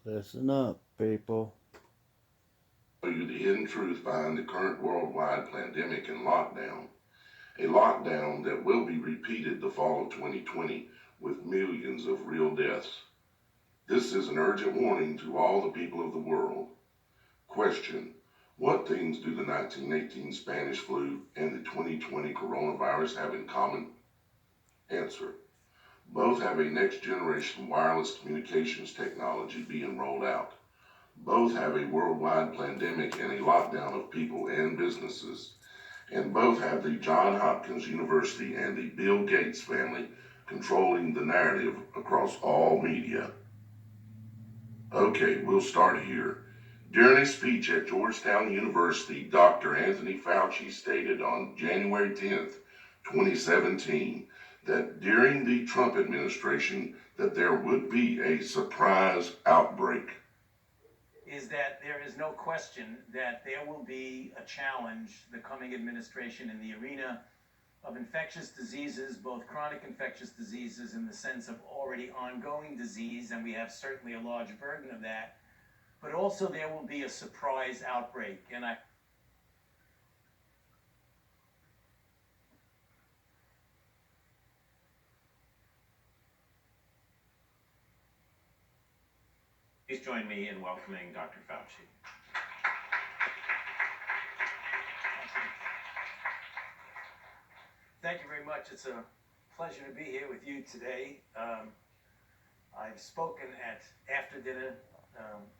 Listen up, people. You the hidden truth behind the current worldwide pandemic and lockdown. A lockdown that will be repeated the fall of 2020 with millions of real deaths. This is an urgent warning to all the people of the world. Question: what things do the 1918 Spanish flu and the 2020 coronavirus have in common? Answer: both have a next generation wireless communications technology being rolled out. Both have a worldwide pandemic and a lockdown of people and businesses. And both have the Johns Hopkins University and the Bill Gates family controlling the narrative across all media. Okay, we'll start here. During a speech at Georgetown University, Dr. Anthony Fauci stated on January 10th, 2017, that during the Trump administration that there would be a surprise outbreak. Is that there is no question that there will be a challenge the coming administration in the arena of infectious diseases, both chronic infectious diseases in the sense of already ongoing disease, and we have certainly a large burden of that, but also there will be a surprise outbreak. And please join me in welcoming Dr. Fauci. Thank you very much. It's a pleasure to be here with you today. I've spoken at after dinner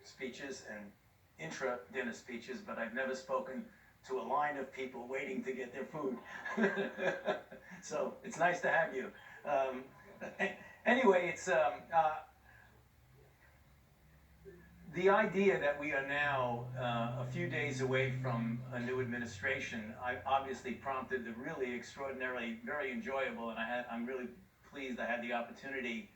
speeches and intra dinner speeches, but I've never spoken to a line of people waiting to get their food. So it's nice to have you. Anyway, it's the idea that we are now a few days away from a new administration, I obviously prompted the really extraordinarily, very enjoyable, and I'm really pleased I had the opportunity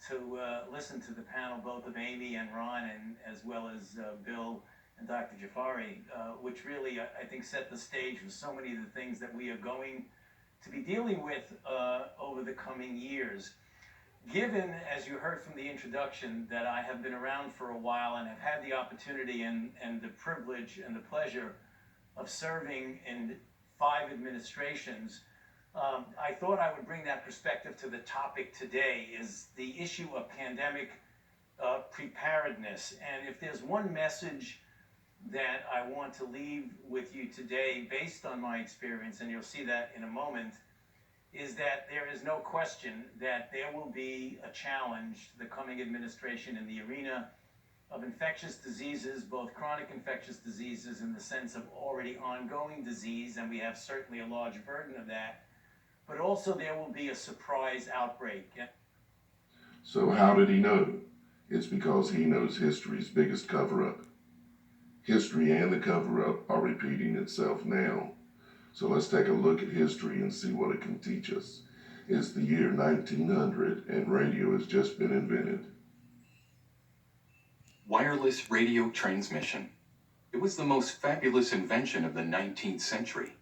to listen to the panel, both of Amy and Ron, and as well as Bill and Dr. Jafari, which really, I think, set the stage for so many of the things that we are going to be dealing with over the coming years. Given, as you heard from the introduction, that I have been around for a while and have had the opportunity and the privilege and the pleasure of serving in 5 administrations, I thought I would bring that perspective to the topic today, is the issue of pandemic preparedness. And if there's one message that I want to leave with you today based on my experience, and you'll see that in a moment, is that there is no question that there will be a challenge the coming administration in the arena of infectious diseases, both chronic infectious diseases in the sense of already ongoing disease, and we have certainly a large burden of that, but also there will be a surprise outbreak. So, how did he know? It's because he knows history's biggest cover up. History and the cover up are repeating itself now. So let's take a look at history and see what it can teach us. It's the year 1900 and radio has just been invented. Wireless radio transmission. It was the most fabulous invention of the 19th century.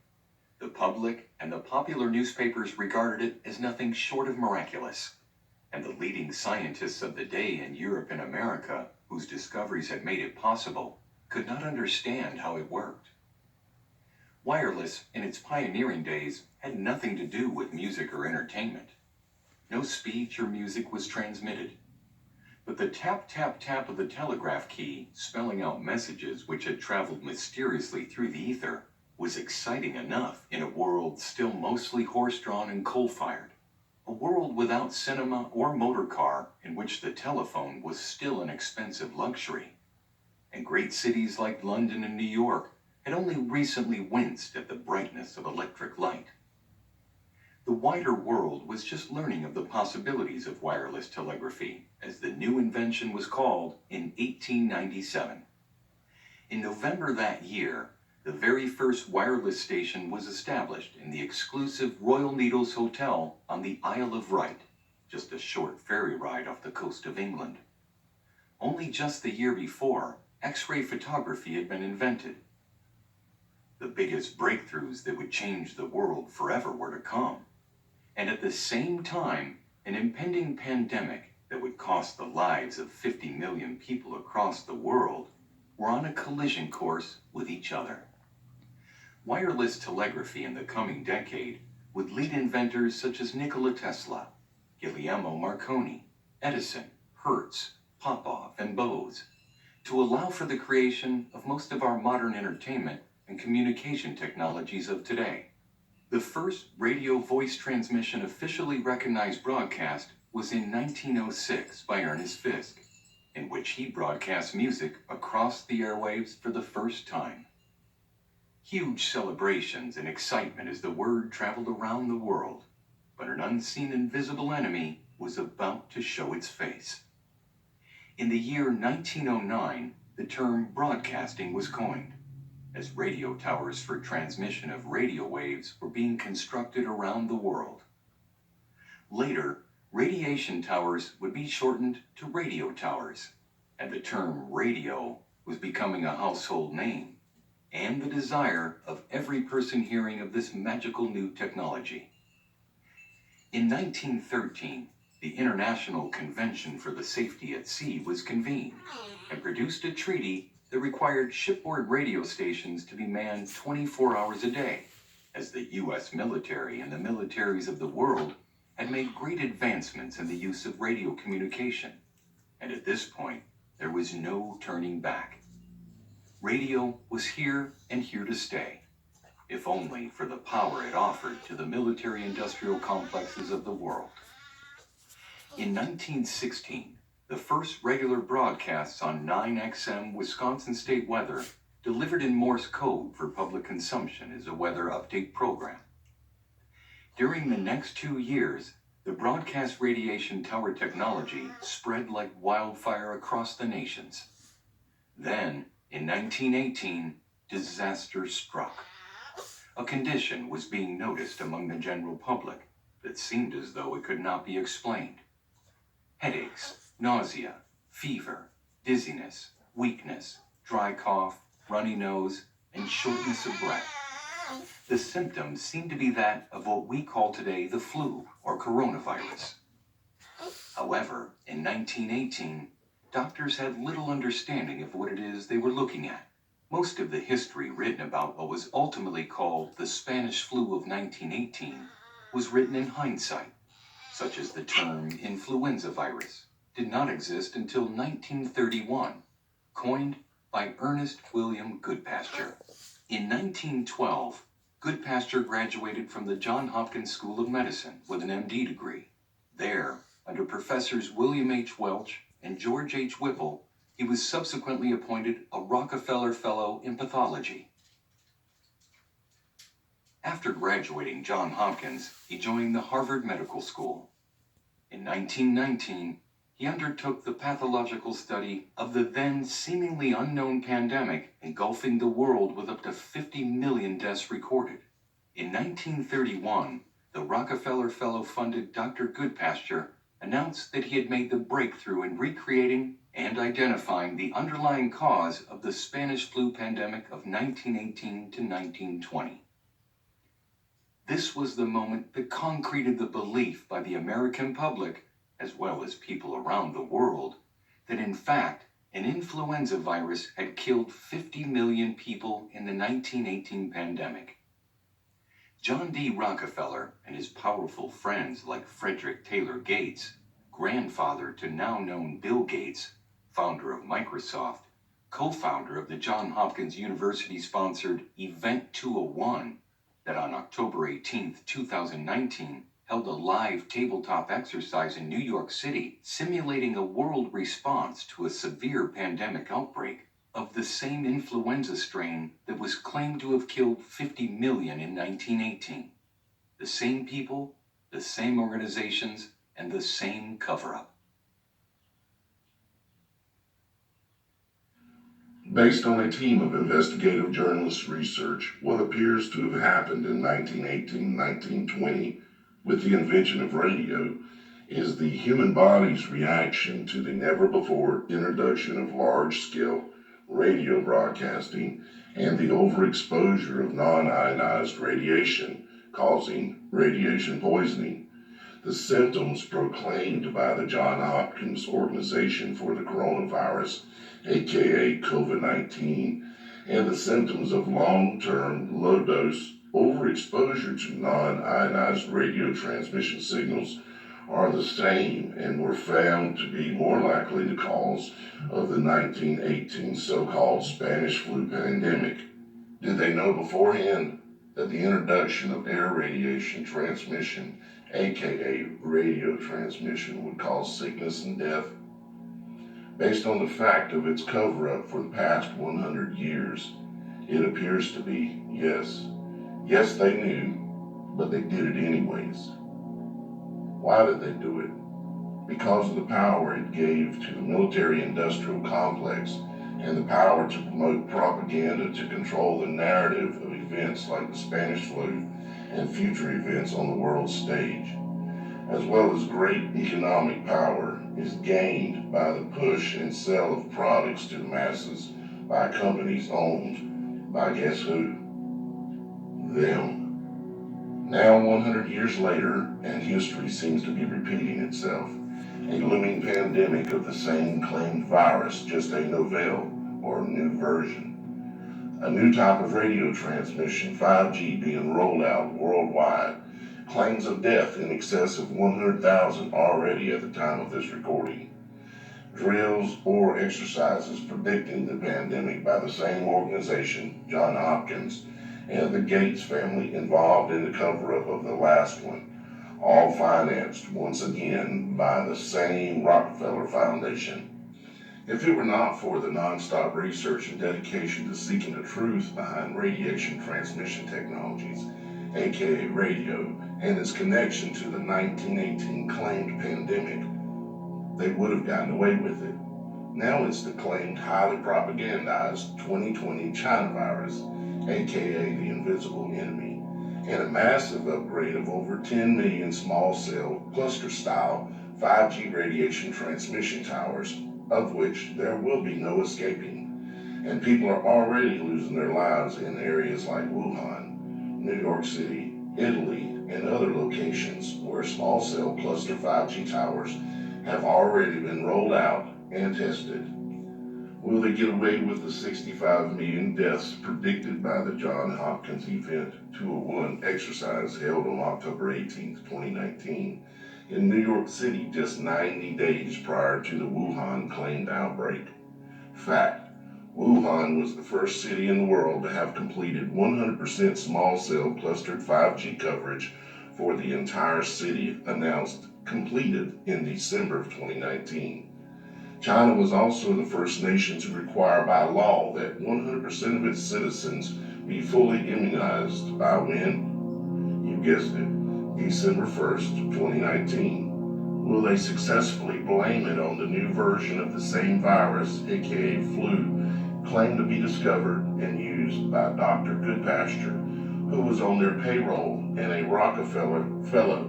The public and the popular newspapers regarded it as nothing short of miraculous. And the leading scientists of the day in Europe and America, whose discoveries had made it possible, could not understand how it worked. Wireless, in its pioneering days, had nothing to do with music or entertainment. No speech or music was transmitted. But the tap, tap, tap of the telegraph key, spelling out messages which had traveled mysteriously through the ether, was exciting enough in a world still mostly horse-drawn and coal-fired. A world without cinema or motor car, in which the telephone was still an expensive luxury. And great cities like London and New York had only recently winced at the brightness of electric light. The wider world was just learning of the possibilities of wireless telegraphy, as the new invention was called in 1897. In November that year, the very first wireless station was established in the exclusive Royal Needles Hotel on the Isle of Wight, just a short ferry ride off the coast of England. Only just the year before, X-ray photography had been invented. The biggest breakthroughs that would change the world forever were to come. And at the same time, an impending pandemic that would cost the lives of 50 million people across the world were on a collision course with each other. Wireless telegraphy in the coming decade would lead inventors such as Nikola Tesla, Guglielmo Marconi, Edison, Hertz, Popov, and Bose to allow for the creation of most of our modern entertainment and communication technologies of today. The first radio voice transmission officially recognized broadcast was in 1906 by Ernest Fisk, in which he broadcast music across the airwaves for the first time. Huge celebrations and excitement as the word traveled around the world, but an unseen invisible enemy was about to show its face. In the year 1909, the term broadcasting was coined, as radio towers for transmission of radio waves were being constructed around the world. Later, radiation towers would be shortened to radio towers, and the term radio was becoming a household name, and the desire of every person hearing of this magical new technology. In 1913, the International Convention for the Safety at Sea was convened and produced a treaty that required shipboard radio stations to be manned 24 hours a day, as the U.S. military and the militaries of the world had made great advancements in the use of radio communication, and at this point, there was no turning back. Radio was here and here to stay, if only for the power it offered to the military-industrial complexes of the world. In 1916, the first regular broadcasts on 9XM Wisconsin State Weather delivered in Morse code for public consumption as a weather update program. During the next 2 years, the broadcast radiation tower technology spread like wildfire across the nations. Then, in 1918, disaster struck. A condition was being noticed among the general public that seemed as though it could not be explained. Headaches, nausea, fever, dizziness, weakness, dry cough, runny nose, and shortness of breath. The symptoms seem to be that of what we call today the flu or coronavirus. However, in 1918, doctors had little understanding of what it is they were looking at. Most of the history written about what was ultimately called the Spanish flu of 1918 was written in hindsight, such as the term influenza virus did not exist until 1931, coined by Ernest William Goodpasture. In 1912, Goodpasture graduated from the Johns Hopkins School of Medicine with an MD degree. There, under Professors William H. Welch and George H. Whipple, he was subsequently appointed a Rockefeller Fellow in Pathology. After graduating Johns Hopkins, he joined the Harvard Medical School. In 1919, he undertook the pathological study of the then seemingly unknown pandemic engulfing the world with up to 50 million deaths recorded. In 1931, the Rockefeller Fellow-funded Dr. Goodpasture announced that he had made the breakthrough in recreating and identifying the underlying cause of the Spanish flu pandemic of 1918 to 1920. This was the moment that concreted the belief by the American public, as well as people around the world, that in fact, an influenza virus had killed 50 million people in the 1918 pandemic. John D. Rockefeller and his powerful friends like Frederick Taylor Gates, grandfather to now known Bill Gates, founder of Microsoft, co-founder of the Johns Hopkins University-sponsored Event 201, that on October 18, 2019, held a live tabletop exercise in New York City simulating a world response to a severe pandemic outbreak of the same influenza strain that was claimed to have killed 50 million in 1918. The same people, the same organizations, and the same cover-up. Based on a team of investigative journalists' research, what appears to have happened in 1918-1920 with the invention of radio is the human body's reaction to the never-before introduction of large-scale radio broadcasting and the overexposure of non-ionized radiation, causing radiation poisoning. The symptoms proclaimed by the Johns Hopkins Organization for the coronavirus, aka COVID-19, and the symptoms of long-term low-dose overexposure to non-ionized radio transmission signals are the same and were found to be more likely the cause of the 1918 so-called Spanish flu pandemic. Did they know beforehand that the introduction of air radiation transmission, aka radio transmission, would cause sickness and death? Based on the fact of its cover-up for the past 100 years, it appears to be yes. Yes, they knew, but they did it anyways. Why did they do it? Because of the power it gave to the military-industrial complex and the power to promote propaganda to control the narrative of events like the Spanish flu and future events on the world stage, as well as great economic power is gained by the push and sale of products to the masses by companies owned by guess who? Them. Now 100 years later, and history seems to be repeating itself, a looming pandemic of the same claimed virus, just a novel or new version. A new type of radio transmission, 5G, being rolled out worldwide. Claims of death in excess of 100,000 already at the time of this recording. Drills or exercises predicting the pandemic by the same organization, Johns Hopkins, and the Gates family involved in the cover-up of the last one, all financed once again by the same Rockefeller Foundation. If it were not for the nonstop research and dedication to seeking the truth behind radiation transmission technologies, aka radio, and its connection to the 1918 claimed pandemic, they would have gotten away with it. Now it's the claimed highly propagandized 2020 China virus, aka the invisible enemy, and a massive upgrade of over 10 million small cell cluster style 5G radiation transmission towers, of which there will be no escaping. And people are already losing their lives in areas like Wuhan, New York City, Italy, and other locations where small cell cluster 5G towers have already been rolled out and tested. Will they get away with the 65 million deaths predicted by the Johns Hopkins Event 201 exercise held on October 18, 2019, in New York City just 90 days prior to the Wuhan claimed outbreak? Fact: Wuhan was the first city in the world to have completed 100% small cell clustered 5G coverage for the entire city, announced completed in December of 2019. China was also the first nation to require by law that 100% of its citizens be fully immunized by when? You guessed it, December 1st, 2019. Will they successfully blame it on the new version of the same virus, aka flu, claimed to be discovered and used by Dr. Goodpasture, who was on their payroll and a Rockefeller Fellow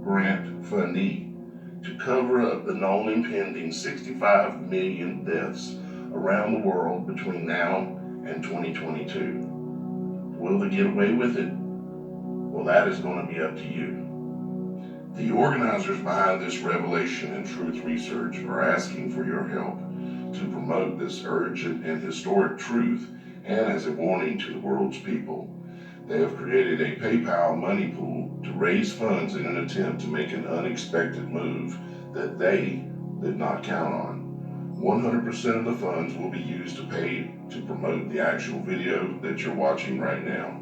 grant fundee, to cover up the known impending 65 million deaths around the world between now and 2022. Will they get away with it? Well, that is going to be up to you. The organizers behind this revelation and truth research are asking for your help to promote this urgent and historic truth, and as a warning to the world's people. They have created a PayPal money pool to raise funds in an attempt to make an unexpected move that they did not count on. 100% of the funds will be used to pay to promote the actual video that you're watching right now.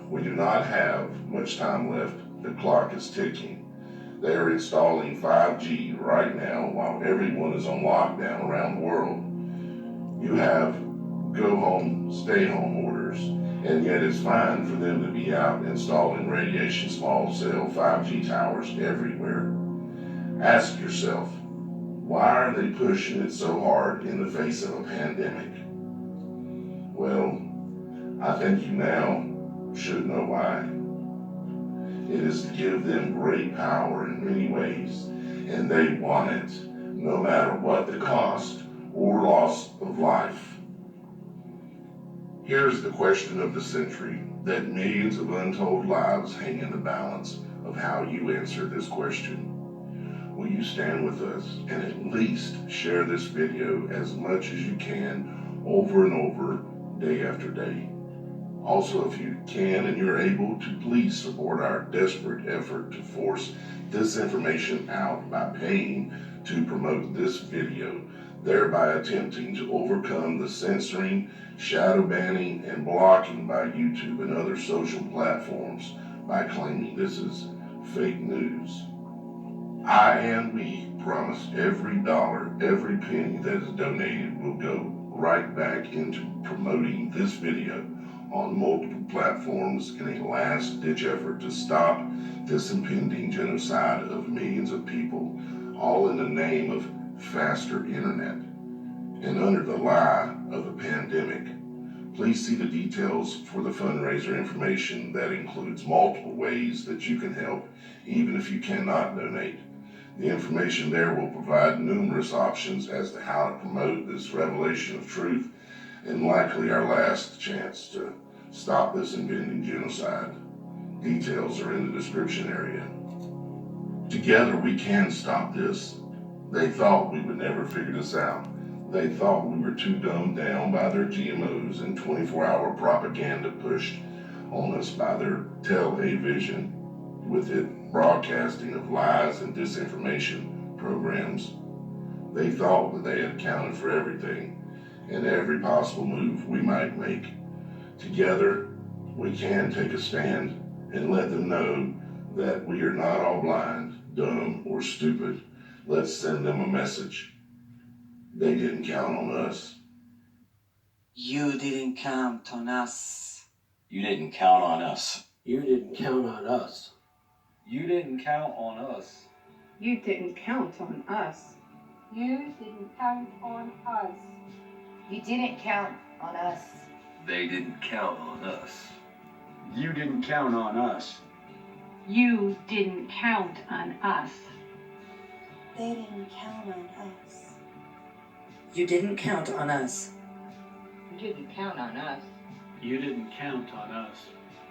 We do not have much time left. The clock is ticking. They are installing 5G right now while everyone is on lockdown around the world. You have go home, stay home orders, and yet it's fine for them to be out installing radiation small cell 5G towers everywhere. Ask yourself, why are they pushing it so hard in the face of a pandemic? Well, I think you now should know why. It is to give them great power in many ways, and they want it, no matter what the cost or loss of life. Here's the question of the century that millions of untold lives hang in the balance of how you answer this question. Will you stand with us and at least share this video as much as you can over and over, day after day? Also, if you can and you're able to, please support our desperate effort to force this information out by paying to promote this video, thereby attempting to overcome the censoring, shadow banning, and blocking by YouTube and other social platforms by claiming this is fake news. I and we promise every dollar, every penny that is donated will go right back into promoting this video on multiple platforms in a last-ditch effort to stop this impending genocide of millions of people, all in the name of faster internet and under the lie of a pandemic. Please see the details for the fundraiser information that includes multiple ways that you can help, even if you cannot donate. The information there will provide numerous options as to how to promote this revelation of truth and likely our last chance to stop this impending genocide. Details are in the description area. Together we can stop this. They thought we would never figure this out. They thought we were too dumbed down by their GMOs and 24-hour propaganda pushed on us by their television with it broadcasting of lies and disinformation programs. They thought that they had accounted for everything and every possible move we might make. Together, we can take a stand and let them know that we are not all blind, dumb, or stupid. Let's send them a message. They didn't count on us. You didn't count on us. You didn't count on us. You didn't count on us. You didn't count on us. You didn't count on us. You didn't count on us. You didn't count on us. They didn't count on us. You didn't count on us. You didn't count on us. They didn't count on us. You didn't count on us. You didn't count on us. You didn't count on us.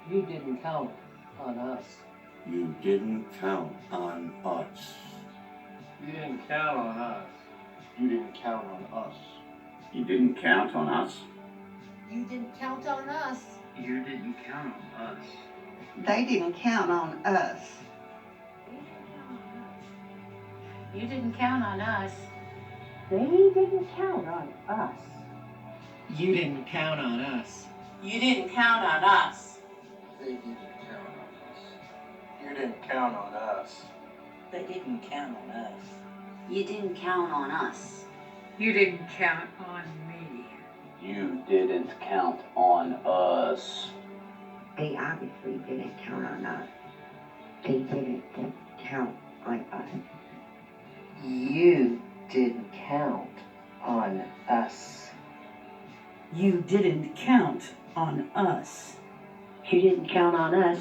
You didn't count on us. You didn't count on us. You didn't count on us. You didn't count on us. You didn't count on us. You didn't count on us. You didn't count on us. They didn't count on us. You didn't count on us. They didn't count on us. You didn't count on us. You didn't count on us. They didn't count on us. You didn't count on us. They didn't count on us. You didn't count on us. You didn't count on me. You didn't count on us. They obviously didn't count on us. They didn't count on us. You didn't count on us. You didn't count on us. You didn't count on us.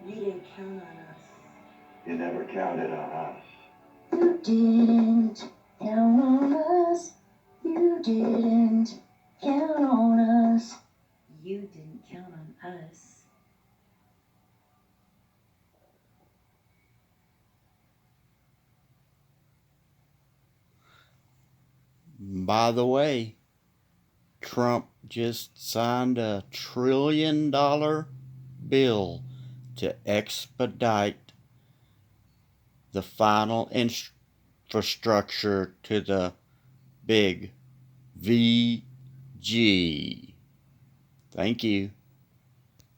You didn't count on us. You never counted on us. You didn't count on us. You didn't count on us. You didn't count on us. By the way, Trump just signed a $1 trillion bill to expedite the final infrastructure to the big VG. Thank you.